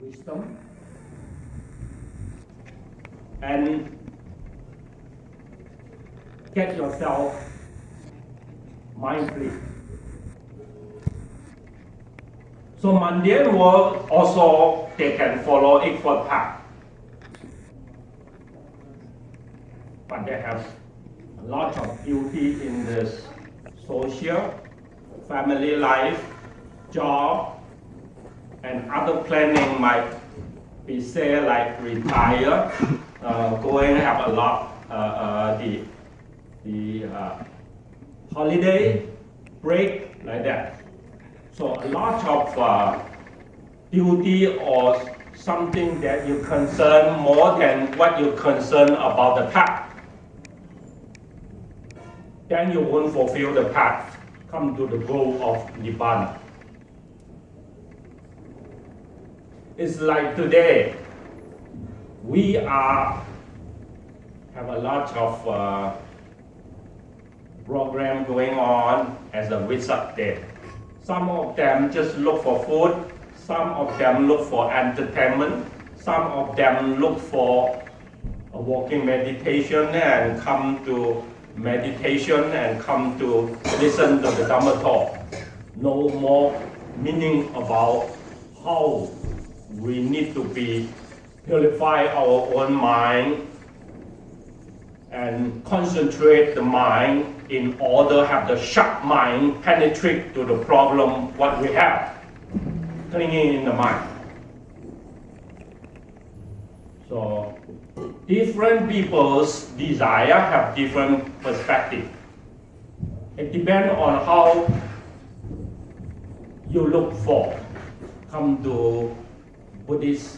wisdom, and get yourself mind-free. So mundane world also they can follow equal path, but they have a lot of beauty in this social, family life, job, and other planning might be say like retire, going have a lot the holiday break like that. So a lot of duty or something that you concern more than what you concern about the path. Then you won't fulfill the path, come to the goal of Nibbana. It's like today, we have a lot of program going on as a Vesak Day. Some of them just look for food, some of them look for entertainment, some of them look for a walking meditation and come to meditation and come to listen to the Dhamma talk. No more meaning about how we need to purify our own mind and concentrate the mind in order to have the sharp mind penetrate to the problem what we have clinging in the mind. So different people's desire have different perspective. It depends on how you look for. Come to Buddhist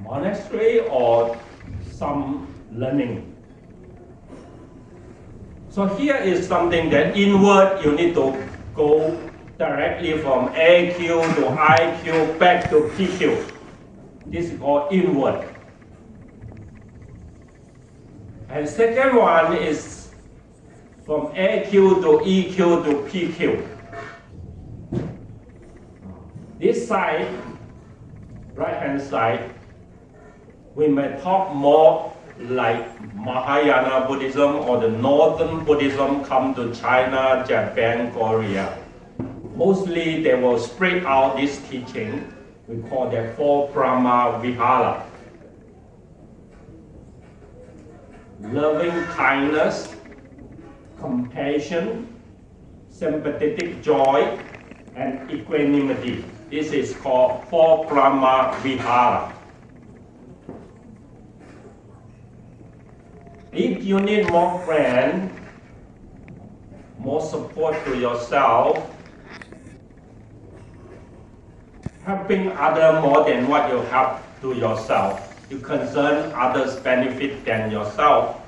monastery or some learning. So here is something that inward you need to go directly from AQ to IQ back to PQ. This is called inward. And second one is from AQ to EQ to PQ. This side, right hand side, we may talk more like Mahayana Buddhism or the Northern Buddhism come to China, Japan, Korea. Mostly they will spread out this teaching. We call that four Brahma Vihara. Loving kindness, compassion, sympathetic joy, and equanimity. This is called four Brahma Vihara. If you need more friends, more support to yourself, helping others more than what you help to yourself, you concern others' benefit than yourself,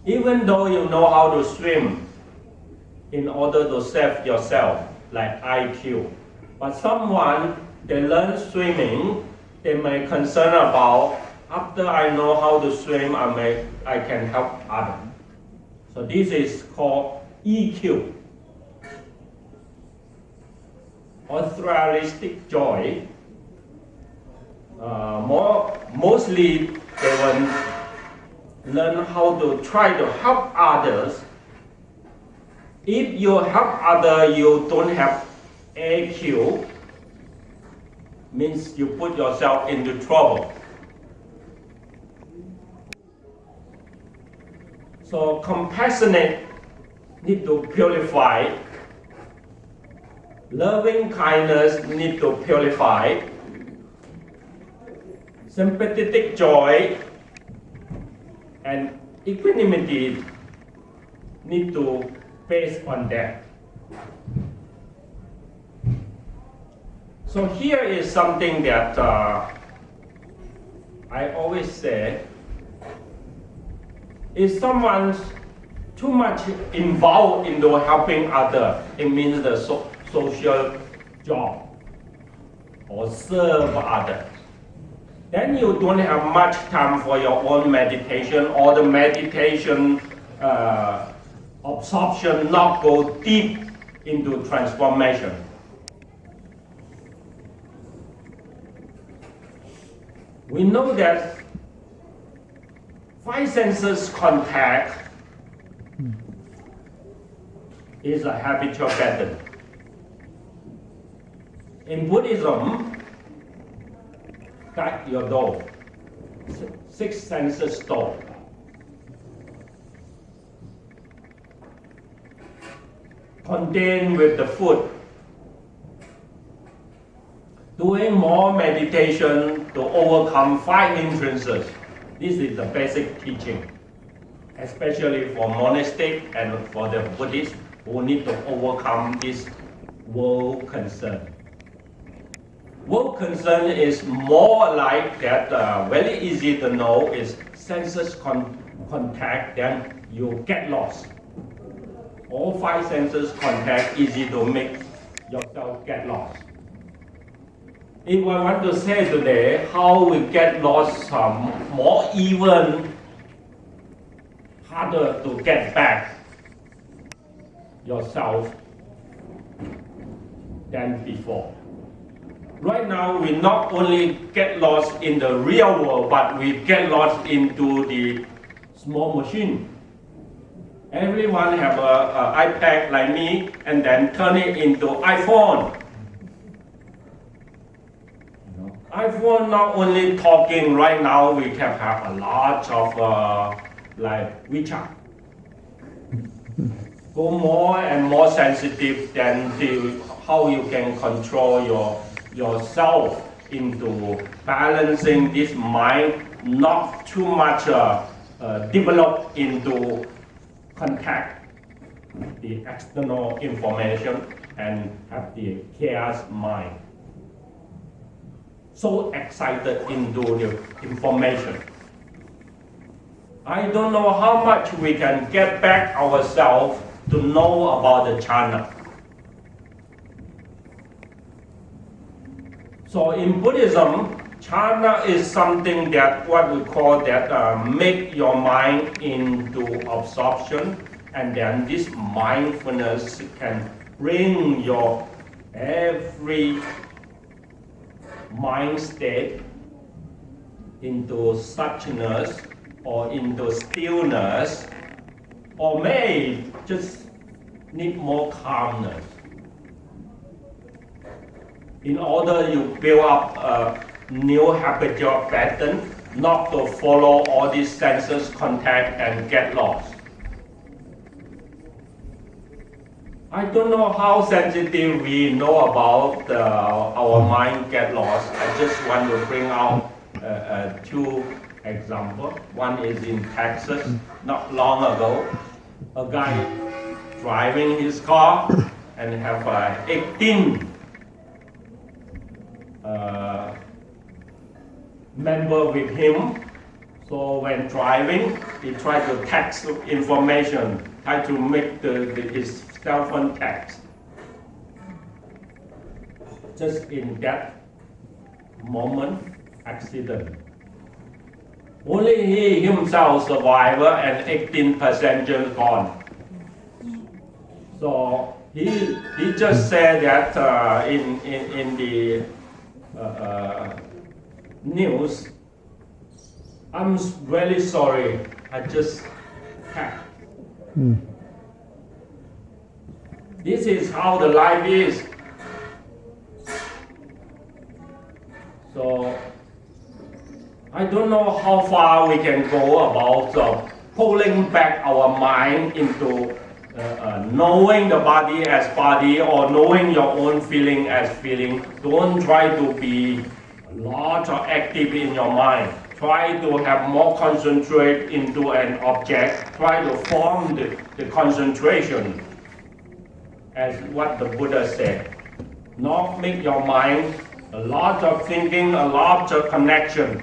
even though you know how to swim in order to save yourself, like IQ. But someone, they learn swimming, they may concern about, after I know how to swim, I can help others. So this is called EQ. Altruistic joy. Mostly they will learn how to try to help others. If you help others, you don't have AQ, means you put yourself into trouble. So compassionate need to purify. Loving kindness need to purify. Sympathetic joy and equanimity need to base on that. So here is something that I always say. If someone's too much involved into helping others, it means the social job or serve others. Then you don't have much time for your own meditation, or the meditation absorption not go deep into transformation. We know that five senses contact is a habitual pattern. In Buddhism, guide your door, six senses door. Contained with the food. Doing more meditation to overcome five hindrances. This is the basic teaching, especially for monastic and for the Buddhists who need to overcome this world concern. World concern is more like that, very easy to know is senses contact, then you get lost. All five senses contact easy to make yourself get lost. If I want to say today how we get lost, more even harder to get back yourself than before. Right now, we not only get lost in the real world, but we get lost into the small machine. Everyone have an iPad like me, and then turn it into iPhone. iPhone not only talking right now, we can have a lot of like WeChat. Go more and more sensitive than how you can control yourself into balancing this mind, not too much develop into contact the external information and have the chaos mind. So excited into the information. I don't know how much we can get back ourselves to know about the jhana. So in Buddhism, jhana is something that what we call that make your mind into absorption, and then this mindfulness can bring your every mind state into suchness or into stillness, or may just need more calmness. In order you build up a new habitual pattern, not to follow all these senses contact and get lost. I don't know how sensitive we know about our mind get lost. I just want to bring out two examples. One is in Texas, not long ago. A guy driving his car and have 18 member with him. So when driving, he tried to text information, try to make his cell phone text. Just in that moment, accident. Only he himself survived and 18 passengers gone. So he just said that in the news, I'm very sorry, I just hacked. This is how the life is. So I don't know how far we can go about pulling back our mind into knowing the body as body, or knowing your own feeling as feeling. Don't try to be large or active in your mind. Try to have more concentrate into an object. Try to form the concentration as what the Buddha said. Not make your mind a lot of thinking, a lot of connection,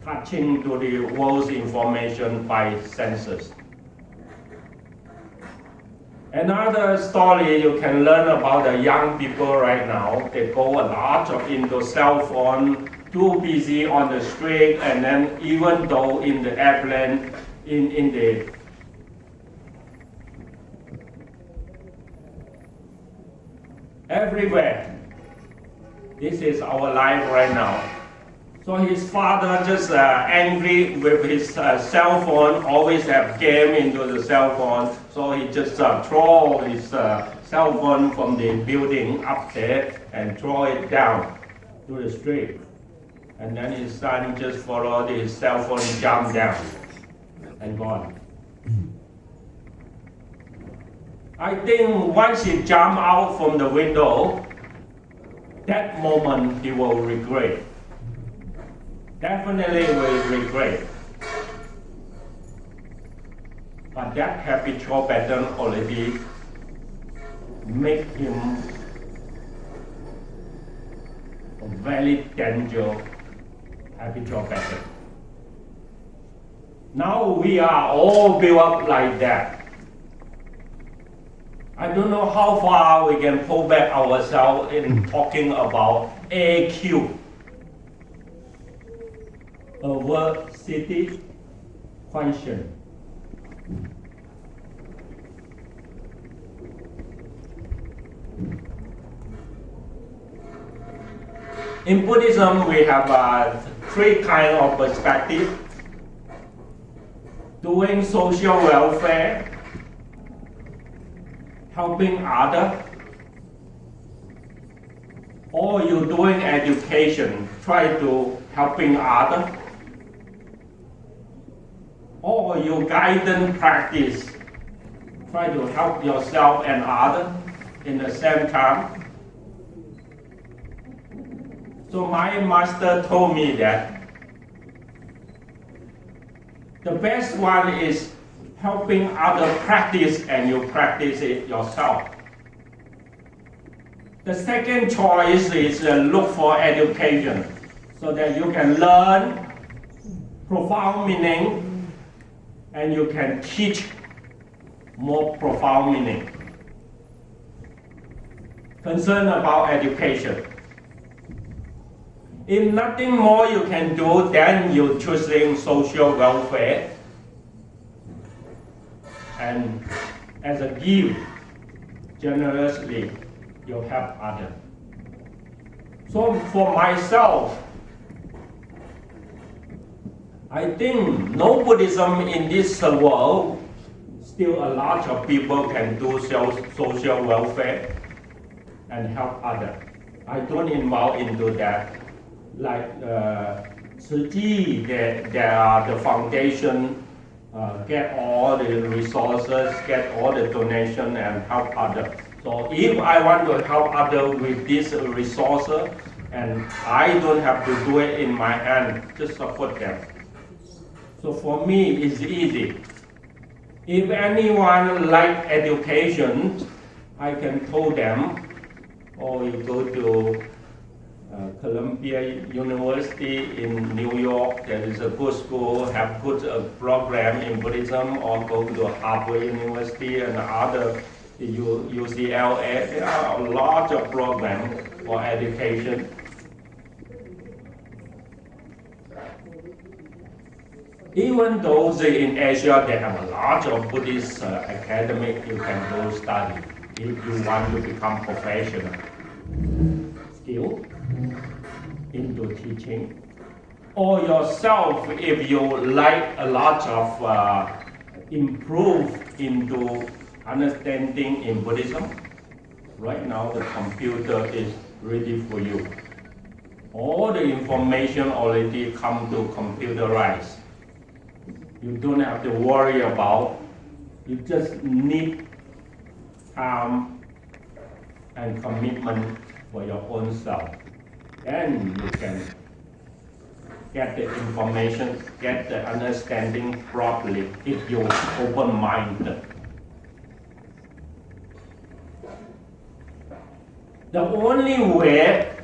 touching to the world's information by senses. Another story you can learn about the young people right now. They go a lot into cell phone, too busy on the street, and then even though in the airplane, in the everywhere. This is our life right now. So his father just angry with his cell phone, always have game into the cell phone. So he just throw his cell phone from the building up there and throw it down to the street. And then his son just followed his cell phone, jump down and gone. I think once he jump out from the window, that moment he will regret. Definitely will regret. But that habitual pattern already make him a very dangerous habitual pattern. Now we are all built up like that. I don't know how far we can pull back ourselves in talking about AQ. Aversity question. In Buddhism, we have three kinds of perspective. Doing social welfare, helping others, or you doing education, try to helping others, or you guidance practice, try to help yourself and others in the same time. So my master told me that the best one is helping others practice and you practice it yourself. The second choice is look for education so that you can learn profound meaning and you can teach more profound meaning. Concern about education. If nothing more you can do, then you're choosing social welfare and as a gift, generously, you help others. So for myself, I think no Buddhism in this world, still a lot of people can do social welfare and help others. I don't involve into that. Like Tzu Chi, there are the foundation, get all the resources, get all the donation and help others. So if I want to help others with these resources and I don't have to do it in my hand, just support them. So for me, it's easy. If anyone like education, I can tell them, or you go to Columbia University in New York, there is a good school, have good program in Buddhism, or go to Harvard University and other UCLA. There are a lot of programs for education. Even though in Asia they have a lot of Buddhist academic, you can go study if you want to become professional skill into teaching, or yourself if you like a lot of improve into understanding in Buddhism. Right now the computer is ready for you. All the information already come to computerized. You don't have to worry about, you just need time and commitment for your own self. Then you can get the information, get the understanding properly if you're open-minded. The only way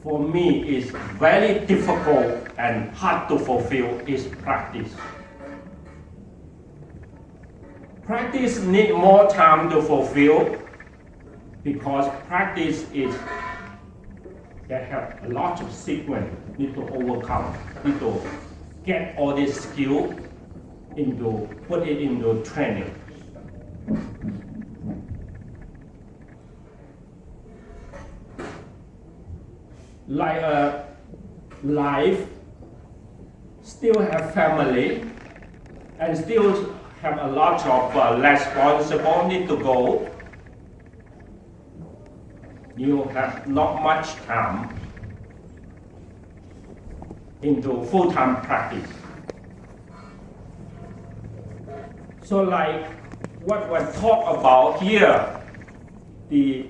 for me is very difficult and hard to fulfill is practice. Practice needs more time to fulfill because practice is they have a lot of sequence need to overcome, need to get all this skill into, put it into training. Like a life still have family, and still have a lot of responsibility to go, you have not much time into full-time practice. So like what we talk about here, the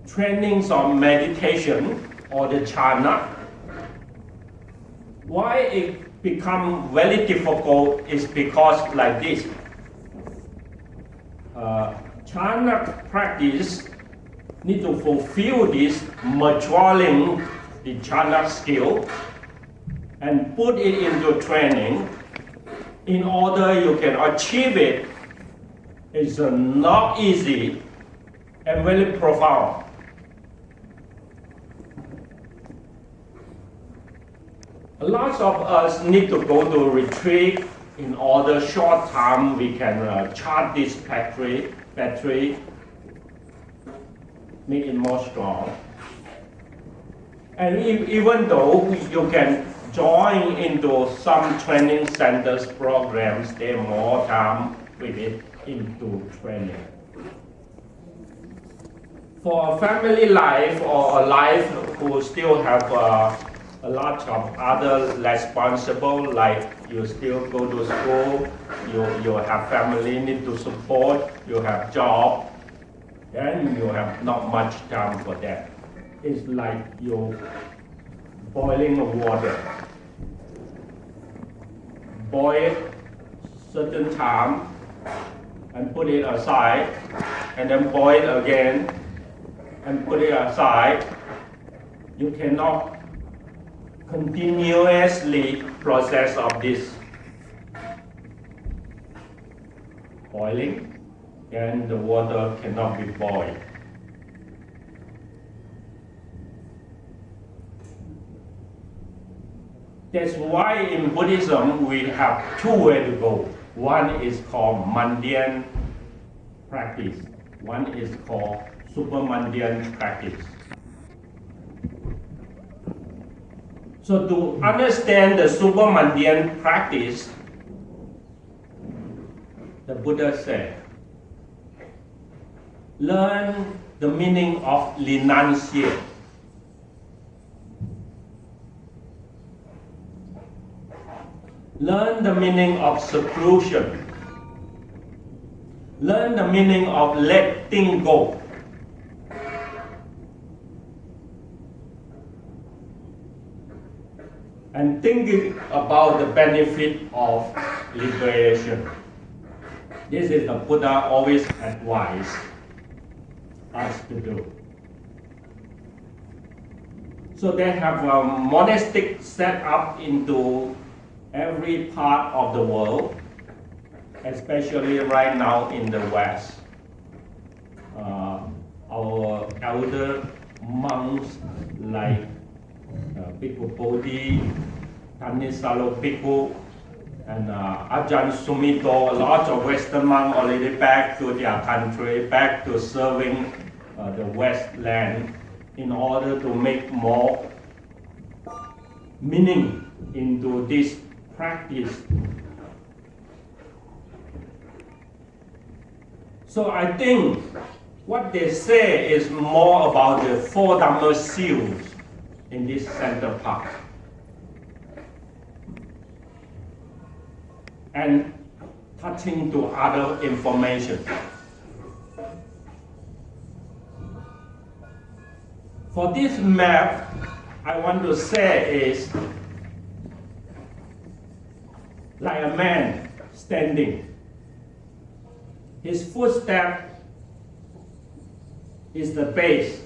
trainings of meditation or the jhana, why it become very difficult is because like this. Jhana practice need to fulfill this maturing the jhana skill and put it into training in order you can achieve it. It's not easy and very profound. A lot of us need to go to retreat in order short time we can charge this battery, make it more strong. And even though you can join into some training centers programs, stay more time with it into training. For a family life or a life who still have a lot of other responsible, like you still go to school, you have family need to support, you have job, then you have not much time for that. It's like you boiling water. Boil certain time and put it aside, and then boil again and put it aside. You cannot continuously process of this boiling, and the water cannot be boiled. That's why in Buddhism we have two ways to go. One is called mundane practice. One is called super-mundane practice. So to understand the super-mundane practice, the Buddha said, learn the meaning of renunciate. Learn the meaning of seclusion. Learn the meaning of letting go. And thinking about the benefit of liberation. This is the Buddha always advise us to do. So they have a monastic set up into every part of the world, especially right now in the West. Our elder monks like Bhikkhu Bodhi, Thanissaro Bhikkhu, and Ajahn Sumito, a lot of Western monks already back to their country, back to serving the West land in order to make more meaning into this practice. So I think what they say is more about the four Dhamma seals in this center part. And touching to other information. For this map, I want to say is like a man standing. His footstep is the base,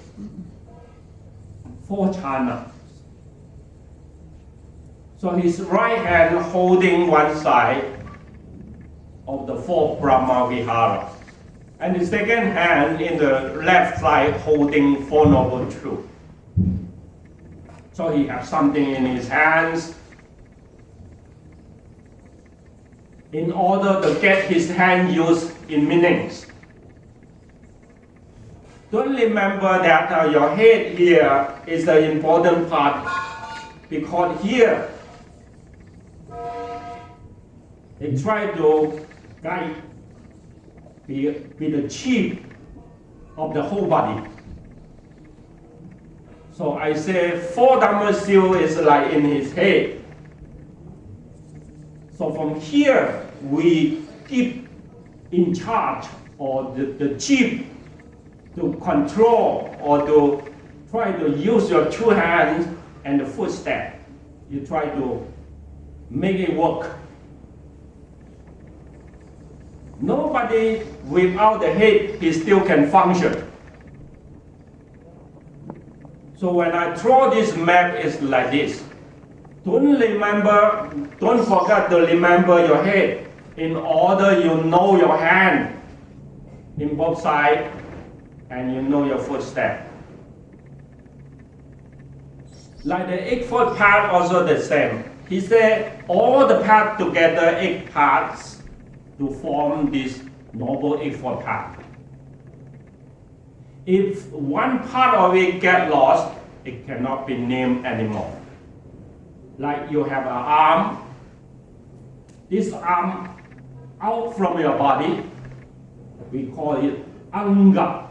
four jhanas. So his right hand holding one side of the four Brahma Viharas, and the second hand in the left side holding Four Noble Truths. So he has something in his hands. In order to get his hand used in meanings. Don't remember that your head here is the important part, because here They try to guide, be the chief of the whole body. So I say four Dharma seal is like in his head. So from here, we keep in charge or the chief to control or to try to use your two hands and the footstep. You try to make it work. Nobody without the head, he still can function. So when I draw this map, it's like this. Don't forget to remember your head in order you know your hand in both sides and you know your footstep. Like the 8 foot path also the same. He said all the path together, 8 paths to form this noble 8 foot path. If one part of it get lost, it cannot be named anymore. Like you have an arm, this arm out from your body, we call it anga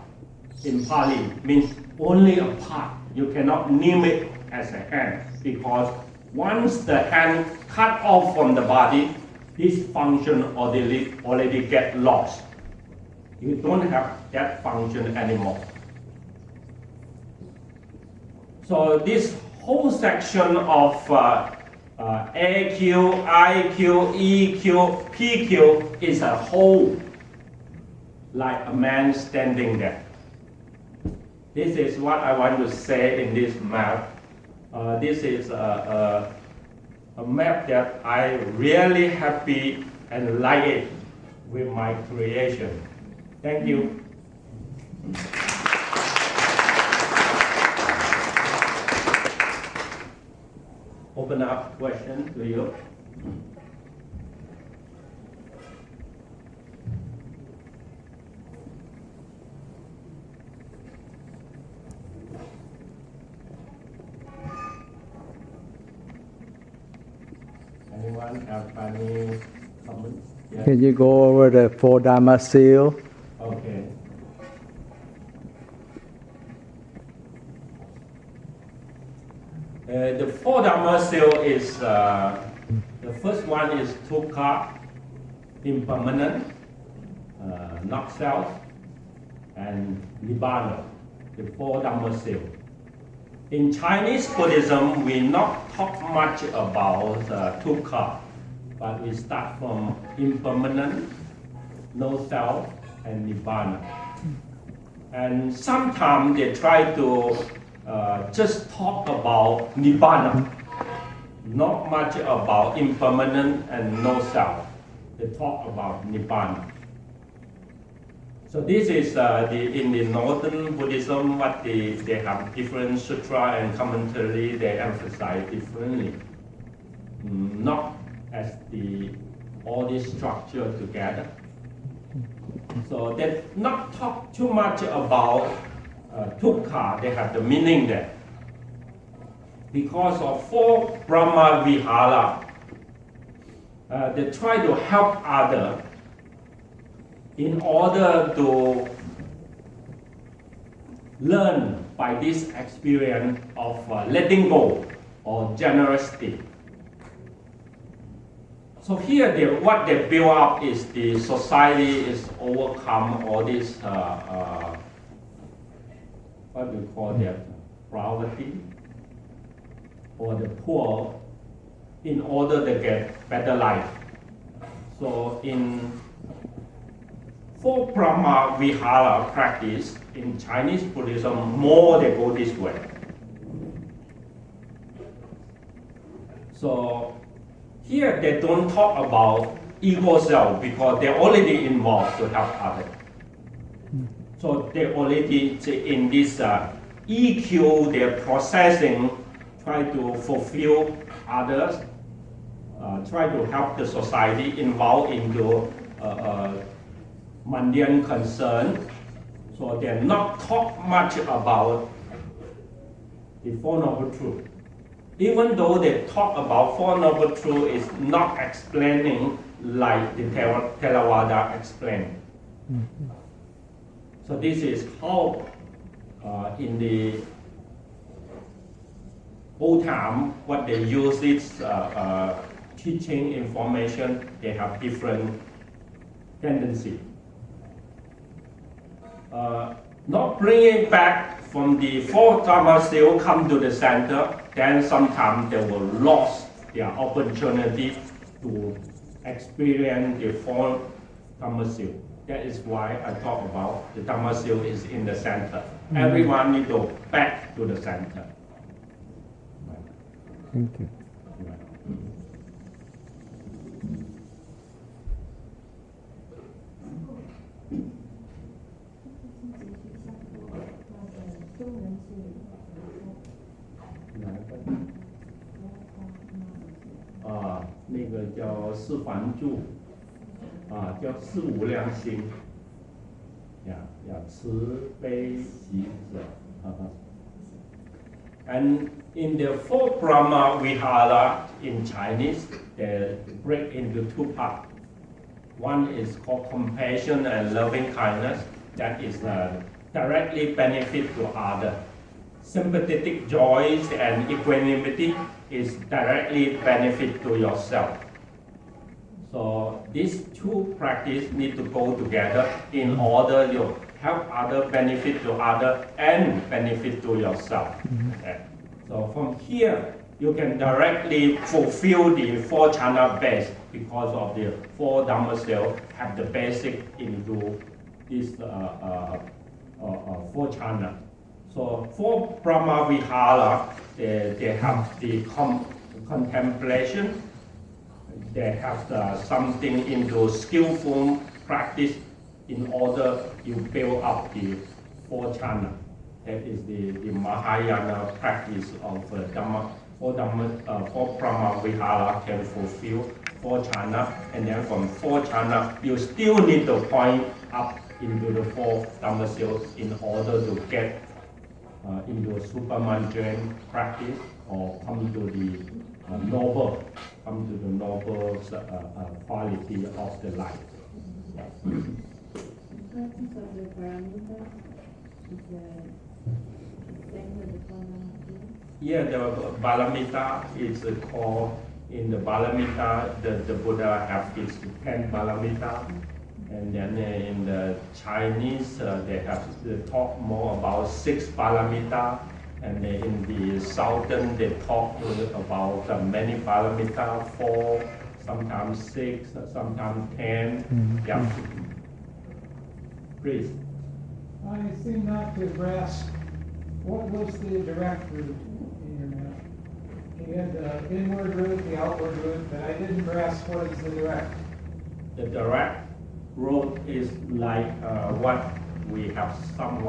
in Pali, means only a part. You cannot name it as a hand because once the hand cut off from the body, this function already get lost. You don't have that function anymore. So this whole section of AQ, IQ, EQ, PQ is a whole, like a man standing there. This is what I want to say in this map. This is a map that I really happy and like it with my creation. Thank you. Open up question to you. Anyone have any comments? Yes. Can you go over the 4 Dharma seal? Okay. The 4 Dharma seal is, the first one is dukkha, impermanent, not self, and nibbana, the 4 Dharma seal. In Chinese Buddhism, we not talk much about dukkha, but we start from impermanent, no self, and nibbana. And sometimes they try to just talk about nibbana, not much about impermanent and no self. They talk about nibbana. So this is in the Northern Buddhism, what they have different sutra and commentary, they emphasize differently. Not as all this structure together. So they not talk too much about dukkha, they have the meaning there. Because of 4 Brahma Vihara, they try to help others in order to learn by this experience of letting go or generosity. So here what they build up is the society is overcome all this, what do you call that, poverty, or the poor, in order to get better life. So in 4 Brahma Vihara practice in Chinese Buddhism, more they go this way. So here they don't talk about ego self because they're already involved to help others. So they already in this EQ, they're processing, try to fulfill others, try to help the society involved into mundane concern. So they're not talk much about the Four Noble Truths. Even though they talk about Four Noble Truths, is not explaining like the Theravada explained. So this is how in the old time, what they use is teaching information, they have different tendency. Not bringing back from the four Dharma seal come to the center, then sometimes they will lose their opportunity to experience the four Dharma seal. That is why I talk about the Dharma seal is in the center. Everyone need to back to the center. Thank you. Ah, 那个叫四梵住，啊，叫四无量心，呀，慈悲喜舍，And in the four Brahma Vihara in Chinese, they break into two parts. One is called compassion and loving kindness. That is directly benefit to others. Sympathetic joy and equanimity is directly benefit to yourself. So these two practices need to go together in order to help other benefit to other and benefit to yourself. Okay. So from here, you can directly fulfill the four chana base because of the four Dhamma seal have the basic into this four chana. So four Brahma Vihara, they have the contemplation, they have something into skillful practice in order you build up the four chana. That is the Mahayana practice of Dhamma. Four Brahma Vihara can fulfill four chana, and then from four chana, you still need to point up into the four Dhamma seals in order to get into a super mundane practice or come to the noble quality of the life. Practice of the paramita is the same with the paramita. Yeah, the Balamita is called, in the Balamita, the Buddha have his 10 Balamita. And then in the Chinese, they have talk more about 6 Paramita. And in the Southern, they talk about many Paramita, 4, sometimes 6, sometimes 10. Yeah. Please. I seem not to grasp what was the direct route in your You had the inward route, the outward route, but I didn't grasp what is the direct. The direct road is like what we have somewhat